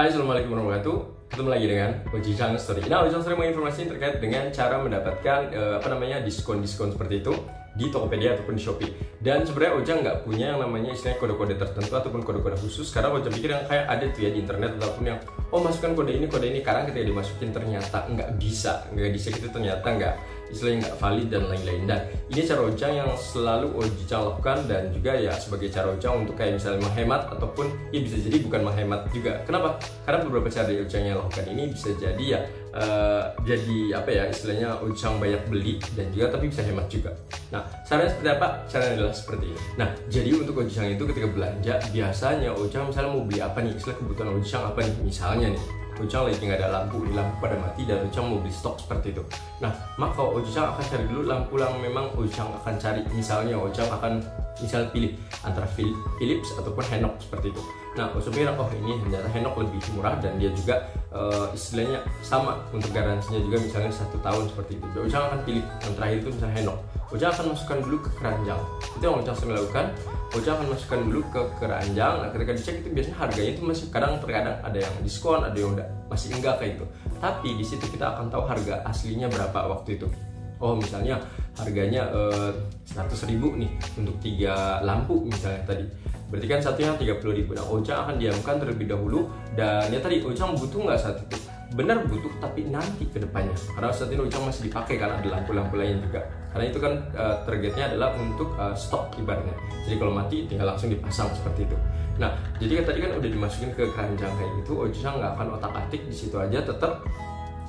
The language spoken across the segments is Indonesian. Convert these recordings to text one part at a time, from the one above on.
Hai, assalamualaikum warahmatullahi wabarakatuh. Ketemu lagi dengan Ojang Story. Nah, Ojang Story menginformasi terkait dengan cara mendapatkan diskon-diskon seperti itu di Tokopedia ataupun di Shopee. Dan sebenarnya Ojang nggak punya yang namanya istilahnya kode-kode tertentu ataupun kode-kode khusus. Karena Ojang pikir yang kayak ada tuh ya di internet ataupun yang masukkan kode ini. Karena ketika dimasukin ternyata nggak bisa gitu, ternyata istilahnya nggak valid dan lain-lain. Dan ini cara Ojang yang selalu Ojang lakukan dan juga ya sebagai cara Ojang untuk kayak misalnya menghemat ataupun ya bisa jadi bukan menghemat juga. Kenapa? Karena beberapa cara Ojang yang lakukan ini bisa jadi ya istilahnya Ojang banyak beli dan juga tapi bisa hemat juga. Nah, caranya seperti apa? Caranya adalah seperti ini. Nah, jadi untuk Ojang itu ketika belanja biasanya Ojang misalnya mau beli apa nih, istilah kebutuhan Ojang apa nih, misalnya nih Ojang lagi nggak ada lampu pada mati dan Ojang mau beli stok seperti itu. Nah, maka Ojang akan cari dulu lampu yang memang Ojang akan cari. Misalnya Ojang akan pilih antara Philips ataupun Henok seperti itu. Nah, Ojang bilang ini ternyata Henok lebih murah dan dia juga istilahnya sama untuk garansinya juga misalnya 1 tahun seperti itu. Dan Ojang akan pilih yang terakhir itu misalnya Henok. Ojang akan masukkan dulu ke keranjang. Itu yang Ojang sering lakukan. Ojang akan masukkan dulu ke keranjang. Nah, ketika dicek itu biasanya harganya itu masih terkadang ada yang diskon, ada yang masih enggak kayak gitu. Tapi di situ kita akan tahu harga aslinya berapa waktu itu. Misalnya harganya 100.000 nih untuk 3 lampu misalnya tadi. Berarti kan satunya 30.000. Nah, Ojang akan diamkan terlebih dahulu dan ya tadi Ojang butuh nggak saat itu? Benar butuh, tapi nanti ke depannya. Karena saat ini Ojang masih dipakai karena ada lampu-lampu lain juga. Karena itu kan targetnya adalah untuk stok ibaratnya. Jadi kalau mati tinggal langsung dipasang seperti itu. Nah, jadi tadi kan udah dimasukin ke keranjang kayak gitu, Ojang nggak akan otak-atik di situ aja tetap.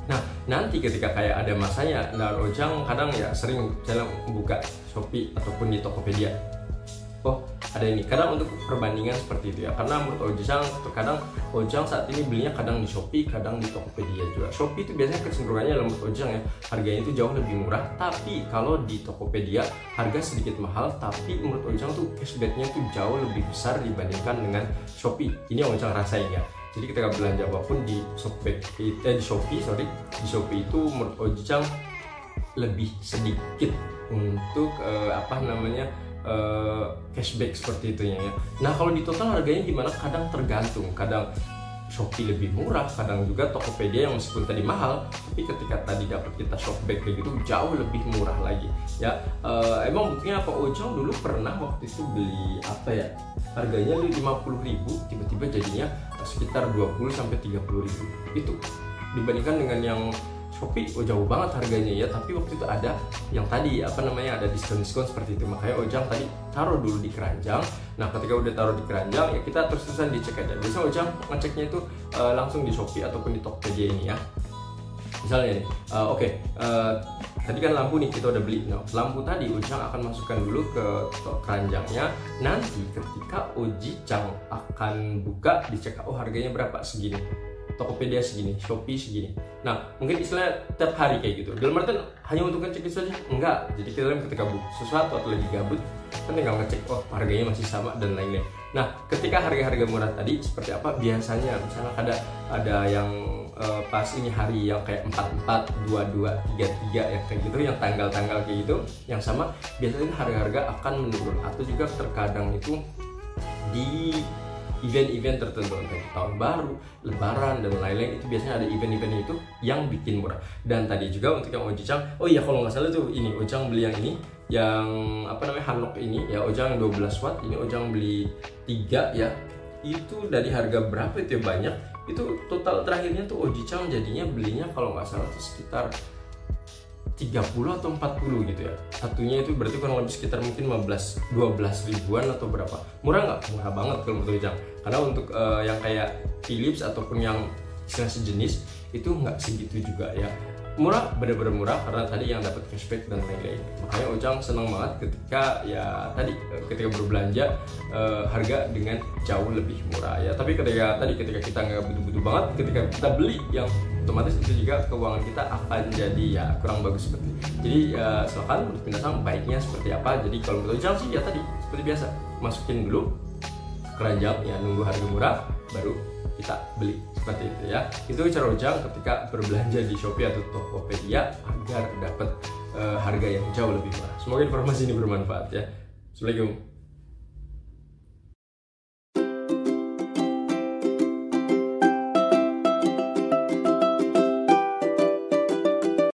Nah, nanti ketika kayak ada masanya, dan Ojang kadang ya sering misalnya buka Shopee ataupun di Tokopedia. Ada ini. Kadang untuk perbandingan seperti itu ya. Karena menurut Ojang, terkadang Ojang saat ini belinya kadang di Shopee, kadang di Tokopedia juga. Shopee itu biasanya kecenderungannya menurut Ojang ya, harganya itu jauh lebih murah. Tapi kalau di Tokopedia harga sedikit mahal, tapi menurut Ojang tuh cashbacknya tuh jauh lebih besar dibandingkan dengan Shopee. Ini yang Ojang rasain ya. Jadi ketika belanja apapun di Shopee itu menurut Ojang lebih sedikit untuk cashback seperti itu ya. Nah, kalau di total harganya gimana? Kadang tergantung. Kadang Shopee lebih murah, kadang juga Tokopedia yang meskipun tadi mahal, tapi ketika tadi dapat kita shopback kayak gitu jauh lebih murah lagi. Ya, emang buktinya apa? Ojang dulu pernah waktu itu beli harganya 50.000, tiba-tiba jadinya sekitar 20-30.000. Itu dibandingkan dengan yang Shopee, jauh banget harganya ya, tapi waktu itu ada yang tadi ada diskon-diskon seperti itu. Makanya Ojang tadi taruh dulu di keranjang. Nah, ketika udah taruh di keranjang ya kita terus-terusan dicek aja. Biasanya Ojang ngeceknya itu langsung di Shopee ataupun di Tokopedia ini ya. Misalnya nih, tadi kan lampu nih kita udah beli. Nah, lampu tadi Ojang akan masukkan dulu ke keranjangnya. Nanti ketika Ojang akan buka, dicek harganya berapa, segini. Tokopedia segini, Shopee segini. Nah, mungkin istilahnya tiap hari kayak gitu. Dalam artian hanya untuk ngecek itu saja? Enggak. Jadi kita ketika butuh sesuatu atau lagi gabut, kan tinggal ngecek, harganya masih sama dan lain-lain. Nah, ketika harga-harga murah tadi seperti apa? Biasanya misalnya ada yang pas ini hari yang kayak 44, 22, 33 ya kayak gitu, yang tanggal-tanggal kayak gitu, yang sama biasanya harga-harga akan menurun. Atau juga terkadang itu di event-event tertentu, entah tahun baru, lebaran dan lain-lain, itu biasanya ada event-event itu yang bikin murah. Dan tadi juga untuk yang Ojang, kalau nggak salah tuh ini Ojang beli yang ini, yang Hanok ini ya, Ojang 12 watt, ini Ojang beli 3 ya. Itu dari harga berapa itu ya, banyak. Itu total terakhirnya tuh Ojang jadinya belinya kalau nggak salah tuh sekitar 30 atau 40 gitu ya. Satunya itu berarti kurang lebih sekitar mungkin 12 ribuan atau berapa. Murah nggak? Murah banget kalau menurut Ojang. Karena untuk yang kayak Philips ataupun yang sejenis itu nggak segitu juga ya. Murah, bener-bener murah karena tadi yang dapat cashback dan lain-lain. Makanya Ojang senang banget ketika berbelanja harga dengan jauh lebih murah ya. Tapi ketika kita nggak butuh-butuh banget, ketika kita beli yang otomatis itu juga keuangan kita akan jadi ya kurang bagus seperti itu. Jadi silakan menurut Pinasang baiknya seperti apa. Jadi kalau menurut Ojang sih ya tadi seperti biasa, masukin dulu keranjang ya, nunggu harga murah baru kita beli seperti itu ya. Itu cara Ojang ketika berbelanja di Shopee atau Tokopedia agar dapat harga yang jauh lebih murah. Semoga informasi ini bermanfaat ya. Assalamualaikum.